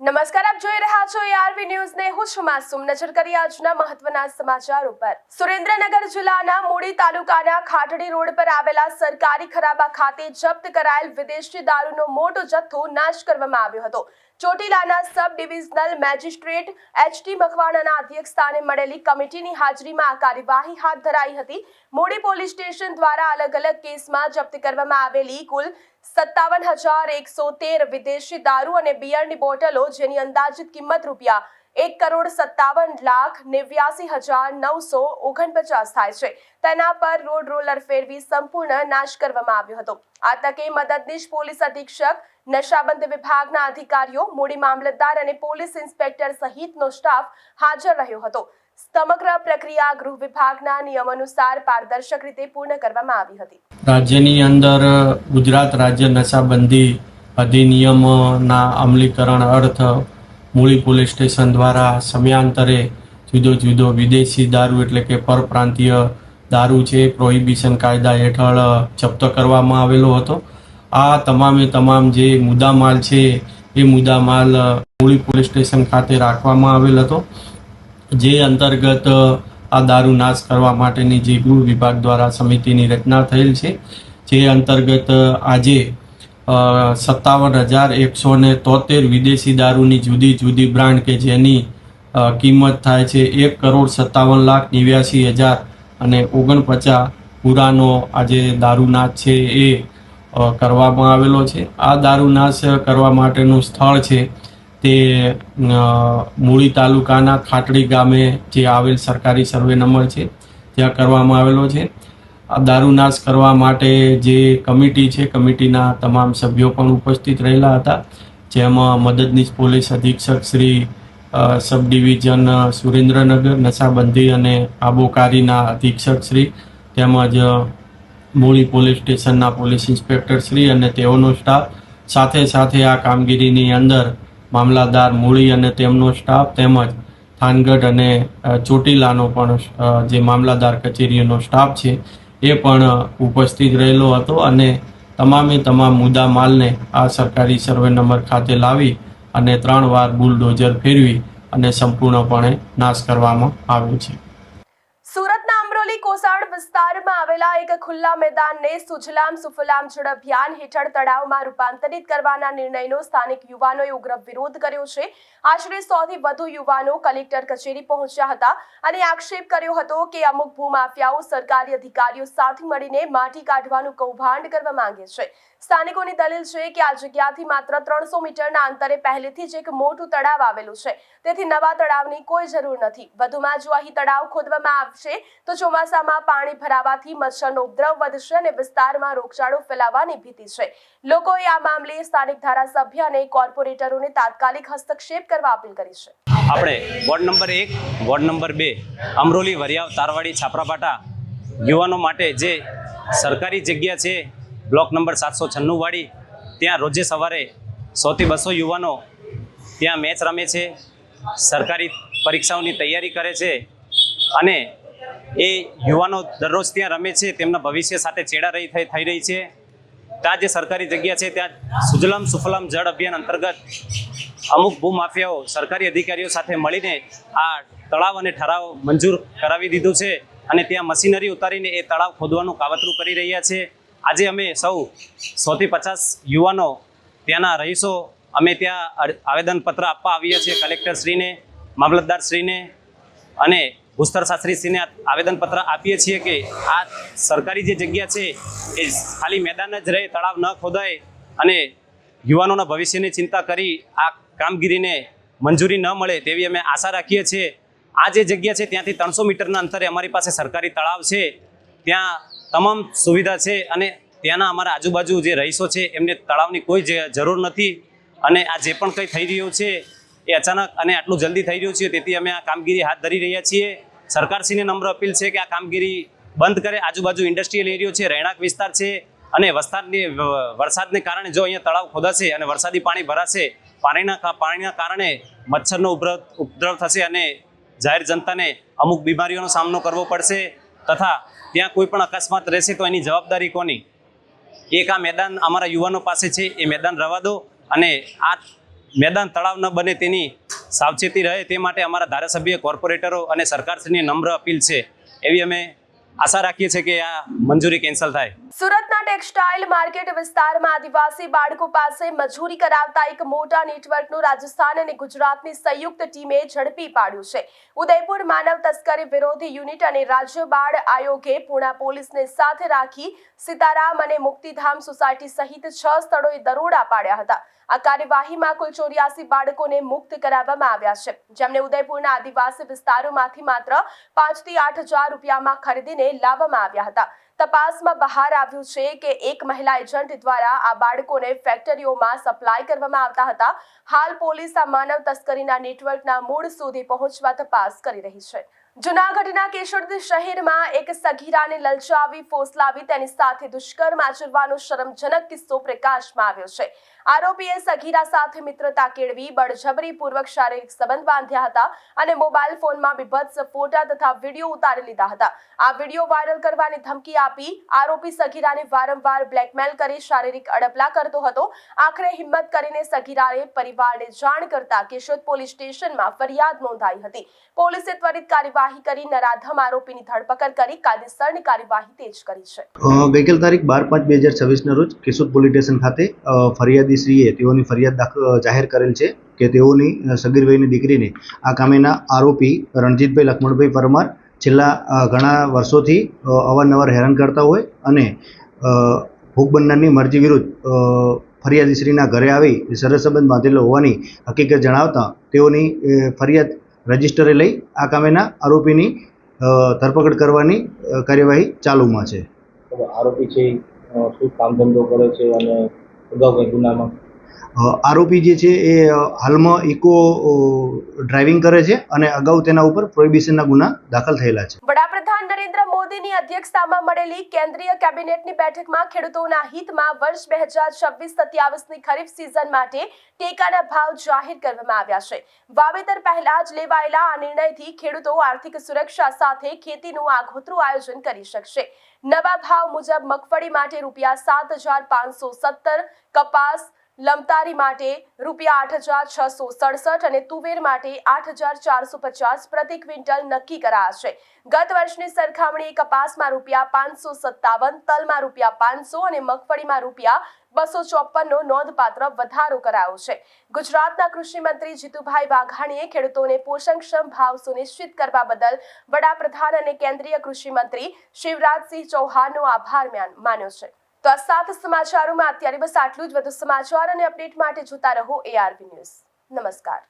નમસ્કાર, આપ જોઈ રહ્યા છો ARV ન્યૂઝ ને હું છું માસૂમ। નજર કરીએ આજના મહત્વના સમાચારો પર। સુરેન્દ્રનગર જિલ્લાના મૂળી તાલુકાના ખાટડી રોડ પર આવેલા સરકારી ખરાબા ખાતે જપ્ત કરાયેલ વિદેશી દારૂનો મોટો જથ્થો નાશ કરવામાં આવ્યો હતો। ચોટીલાના સબ ડિવિઝનલ મેજિસ્ટ્રેટ HT મકવાણાના અધ્યક્ષસ્થાને મળેલી કમિટીની હાજરીમાં આ કાર્યવાહી હાથ ધરાઈ હતી। મૂળી પોલીસ સ્ટેશન દ્વારા અલગ અલગ કેસમાં જપ્ત કરવામાં આવેલી કુલ 57,113 વિદેશી દારૂ અને બિયરની બોટલો જેની અંદાજિત કિંમત રૂપિયા 1,57,89,949 થાય છે તેના પર રોડ રોલર ફેરવી સંપૂર્ણ નાશ કરવામાં આવ્યો હતો। આ તકે મદદનીશ પોલીસ અધિક્ષક, નશાબંધી વિભાગના અધિકારીઓ, મૂળી મામલતદાર અને પોલીસ ઇન્સ્પેક્ટર સહિતનો સ્ટાફ હાજર રહ્યો હતો। સમગ્ર પ્રક્રિયા ગૃહ વિભાગના નિયમ અનુસાર પારદર્શક રીતે પૂર્ણ કરવામાં આવી હતી। રાજ્યની અંદર ગુજરાત રાજ્ય નશાબંધી અધિનિયમના અમલીકરણ અર્થ મૂળી પોલીસ સ્ટેશન દ્વારા સમયાંતરે જુદો વિદેશી દારૂ એટલે કે પરપ્રાંતીય દારૂ છે પ્રોહિબિશન કાયદા હેઠળ જપ્ત કરવામાં આવેલો હતો। આ તમામ જે મુદ્દામાલ છે એ મુદ્દામાલ મૂળી પોલીસ સ્ટેશન ખાતે રાખવામાં આવેલ હતો, જે અંતર્ગત આ દારૂ નાશ કરવા માટેની જે ગૃહ વિભાગ દ્વારા સમિતિની રચના થયેલ છે, જે અંતર્ગત આજે 57,173 વિદેશી દારૂની જુદી બ્રાન્ડ કે જેની કિંમત થાય છે 1,57,89,000 અને 49 પૂરાનો આજે દારૂનાશ છે એ કરવામાં આવેલો છે। આ દારૂનાશ કરવા માટેનું સ્થળ છે તે મૂળી તાલુકાના ખાટડી ગામે જે આવેલ સરકારી સર્વે નંબર છે ત્યાં કરવામાં આવેલો છે। આ દારૂનાશ કરવા માટે જે કમિટી છે, કમિટીના તમામ સભ્યો પણ ઉપસ્થિત રહેલા હતા, જેમાં મદદનીશ પોલીસ અધિક્ષક શ્રી સબ ડિવિઝન સુરેન્દ્રનગર, નશાબંધી અને આબોકારીના અધિક્ષક શ્રી તેમજ મૂળી પોલીસ સ્ટેશનના પોલીસ ઇન્સ્પેક્ટર શ્રી અને તેઓનો સ્ટાફ, સાથે આ કામગીરીની અંદર મામલાદાર મૂળી અને તેમનો સ્ટાફ તેમજ થાનગઢ અને ચોટીલાનો પણ જે મામલાદાર કચેરીનો સ્ટાફ છે એ પણ ઉપસ્થિત રહેલો હતો અને તમામ મુદ્દા માલને આ સરકારી સર્વે નંબર ખાતે લાવી અને 3 વાર બુલડોઝર ફેરવી અને સંપૂર્ણપણે નાશ કરવામાં આવ્યો છે। સુરતના અમરોલી કોસાડ વિસ્તારમાં આવેલા એક ખુલ્લા મેદાનને સુજલામ સુફલામ જળ અભિયાન હેઠળ તળાવમાં રૂપાંતરિત કરવાના નિર્ણયનો સ્થાનિક યુવાનોએ ઉગ્ર વિરોધ કર્યો છે। આશરે 100 થી વધુ યુવાનો કલેક્ટર કચેરી પહોંચ્યા હતા અને આક્ષેપ કર્યો હતો કે અમુક ભૂમાફિયાઓ સરકારી અધિકારીઓ સાથે મળીને માટી કાઢવાનું કૌભાંડ કરવા માંગે છે। સ્થાનિકોની દલીલ છે કે આ જગ્યાથી માત્ર 300 મીટરના અંતરે પહેલેથી જ એક મોટું તળાવ આવેલું છે, તેથી નવા તળાવની કોઈ જરૂર નથી। વધુમાં જો અહીં તળાવ ખોદવામાં આવશે તો ચોમાસામાં પાણી ભરાવાથી મચ્છરનો ઉપદ્રવ વધશે અને વિસ્તારમાં રોગચાળો ફેલાવાની ભીતિ છે। લોકોએ આ મામલે સ્થાનિક ધારાસભ્ય અને કોર્પોરેટરોને તાત્કાલિક હસ્તક્ષેપ કરવા અપીલ કરી છે। આપણે ward number 1, ward number 2 Amroli, Variyav, Tarwadi, Chhaprapata યુવાનો માટે જે સરકારી જગ્યા છે બ્લોક નંબર 796 વાળી, ત્યાં રોજે સવારે 100 થી 200 યુવાનો ત્યાં મેચ રમે છે, સરકારી પરીક્ષાઓની તૈયારી કરે છે અને એ યુવાનો દરરોજ ત્યાં રમે છે, તેમના ભવિષ્ય સાથે ચેડાઈ થઈ રહી છે। ત્યાં જે સરકારી જગ્યા છે ત્યાં સુજલામ સુફલામ જળ અભિયાન અંતર્ગત અમુક ભૂમાફિયાઓ સરકારી અધિકારીઓ સાથે મળીને આ તળાવ અને ઠરાવ મંજૂર કરાવી દીધું છે અને ત્યાં મશીનરી ઉતારીને એ તળાવ ખોદવાનું કાવતરું કરી રહ્યા છે। આજે અમે સૌ 100 થી 50 યુવાનો ત્યાંના રહીશો અમે ત્યાં આવેદનપત્ર આપવા આવીએ છીએ કલેક્ટરશ્રીને, મામલતદારશ્રીને અને ભૂસ્તર શાસ્ત્રીશ્રીને આવેદનપત્ર આપીએ છીએ કે આ સરકારી જે જગ્યા છે એ ખાલી મેદાન જ રહે, તળાવ ન ખોદાય અને યુવાનોના ભવિષ્યની ચિંતા કરી આ કામગીરીને મંજૂરી ન મળે તેવી અમે આશા રાખીએ છીએ। આ જે જગ્યા છે ત્યાંથી 300 મીટરના અંતરે અમારી પાસે સરકારી તળાવ છે, ત્યાં તમામ સુવિધા છે અને ત્યાંના અમારા આજુબાજુ જે રહીશો છે એમને તળાવની કોઈ જરૂર નથી અને આ જે પણ કંઈ થઈ રહ્યું છે એ અચાનક અને આટલું જલ્દી થઈ રહ્યું છે, તેથી અમે આ કામગીરી હાથ ધરી રહ્યા છીએ। સરકારશ્રીને નમ્ર અપીલ છે કે આ કામગીરી બંધ કરે। આજુબાજુ ઇન્ડસ્ટ્રીયલ એરિયો છે, રહેણાંક વિસ્તાર છે અને વરસાદને કારણે જો અહીંયા તળાવ ખોદાશે અને વરસાદી પાણી ભરાશે, પાણીના કારણે મચ્છરનો ઉપદ્રવ થશે અને જાહેર જનતાને અમુક બીમારીઓનો સામનો કરવો પડશે તથા ત્યાં કોઈ પણ અકસ્માત રહેશે તો એની જવાબદારી કોની? એક આ મેદાન અમારા યુવાનો પાસે છે, એ મેદાન રવા દો અને આ મેદાન તળાવ ન બને તેની સાવચેતી રહે તે માટે અમારા ધારાસભ્ય, કોર્પોરેટરો અને સરકારશ્રીની નમ્ર અપીલ છે એવી અમે આશા રાખીએ છીએ કે આ મંજૂરી કેન્સલ થાય. સુરતના ટેક્સટાઇલ માર્કેટ વિસ્તારમાં આદિવાસી બાળકો પાસે મજૂરી કરાવતા એક મોટા નેટવર્કનું રાજસ્થાન અને ગુજરાતની સંયુક્ત ટીમે ઝડપી પાડ્યું છે. ઉદયપુર માનવ તસ્કરી વિરોધી યુનિટ અને રાજ્ય બાળ આયોગે પૂણા પોલીસને સાથે રાખી સીતારામ અને મુક્તિધામ સોસાયટી સહિત 6 સ્થળોએ દરોડા પાડ્યા હતા. આ કાર્યવાહીમાં કુલ 84 બાળકોને મુક્ત કરાવવામાં આવ્યા છે, જેમને ઉદયપુરના આદિવાસી વિસ્તારોમાંથી માત્ર 5 થી 8 હજાર રૂપિયામાં ખરીદીને લાવવામાં આવ્યા હતા. તપાસમાં બહાર આવ્યું છે કે એક મહિલા એજન્ટ દ્વારા આ બાળકોને ફેક્ટરીઓમાં સપ્લાય કરવામાં આવતા હતા. હાલ પોલીસ આ માનવ તસ્કરીના નેટવર્કના મૂળ સુધી પહોંચવા તપાસ કરી રહી છે. જૂનાગઢના કેશોદ શહેરમાં એક સગીરાને લલચાવી ફોસલાવી તેની સાથે દુષ્કર્મ આચરવાનો શરમજનક કિસ્સો પ્રકાશમાં આવ્યો છે. આરોપીએ સગીરા સાથે મિત્રતા કેળવી બળજબરીપૂર્વક શારીરિક સંબંધ બાંધ્યા હતા અને મોબાઈલ ફોનમાં બીભત્સ ફોટા તથા વિડીયો ઉતારી લીધા હતા. આ વિડીયો વાયરલ કરવાની ધમકી આપી આરોપી સગીરાને વારંવાર બ્લેકમેલ કરી શારીરિક અડપલા કરતો હતો. આખરે હિંમત કરીને સગીરાએ પરિવારને જાણ કરતા કેશોદ પોલીસ સ્ટેશનમાં ફરિયાદ નોંધાઈ હતી. પોલીસે ત્વરિત કાર્યવાહી કરી નરાધમ આરોપીની ધરપકડ કરી કાયદેસરની કાર્યવાહી તેજ કરી છે. ગઈકાલ તારીખ 12/5/2026 રોજ કેશોદ પોલીસ સ્ટેશન ખાતે ફરિયાદીશ્રીએ તેઓની ફરિયાદ જાહેર કરેલ છે કે તેઓની સગીર વયની દીકરીને આ કામેના આરોપી રણજીતભાઈ લખમણભાઈ પરમાર છેલ્લા ઘણા વર્ષોથી અવારનવાર હેરાન કરતા હોય અને ભોગ બનનારની મરજી વિરુદ્ધ ફરિયાદીશ્રીના ઘરે આવી સરસ સંબંધ બાંધેલો હોવાની હકીકત જણાવતા તેઓની ફરિયાદ રજીસ્ટરે લઈ આ કામેના આરોપીની ધરપકડ કરવાની કાર્યવાહી ચાલુમાં છે. આરોપી છે શું કામ ધંધો કરે છે અને અગાઉ કંઈ ગુનામાં? આરોપી જે છે એ હાલમાં ઇકો ડ્રાઇવિંગ કરે છે અને અગાઉ તેના ઉપર પ્રોહિબિશનના ગુના દાખલ થયેલા છે. વડાપ્રધાન નરેન્દ્ર મોદીની અધ્યક્ષતામાં મળેલી કેન્દ્રીય કેબિનેટની બેઠકમાં ખેડૂતોના હિતમાં વર્ષ 2026-27ની ખરીફ સિઝન માટે ટેકાના ભાવ જાહેર કરવામાં આવ્યા છે. વાવેતર પહેલા જ લેવાયેલા આ નિર્ણયથી ખેડૂતો આર્થિક સુરક્ષા સાથે ખેતીનું આગોતરું આયોજન કરી શકશે. નવા ભાવ મુજબ મગફળી માટે ₹7,517, કપાસ લમતારી માટે ₹8,667 અને તુવેર માટે 8,450 પ્રતિ ક્વિન્ટલ નક્કી કરાયા છે. ગત વર્ષની સરખામણીએ કપાસમાં ₹557, તલમાં ₹500 અને મગફળીમાં ₹254નો નોંધપાત્ર વધારો કરાયો છે. ગુજરાતના કૃષિ મંત્રી જીતુભાઈ વાઘાણીએ ખેડૂતોને પોષણક્ષમ ભાવ સુનિશ્ચિત કરવા બદલ વડાપ્રધાન અને કેન્દ્રીય કૃષિ મંત્રી શિવરાજસિંહ ચૌહાણનો આભાર માન્યો છે. તો આ 7 સમાચારોમાં અત્યારે બસ આટલું જ. વધુ સમાચાર અને અપડેટ માટે જોતા રહો ARV ન્યૂઝ. નમસ્કાર.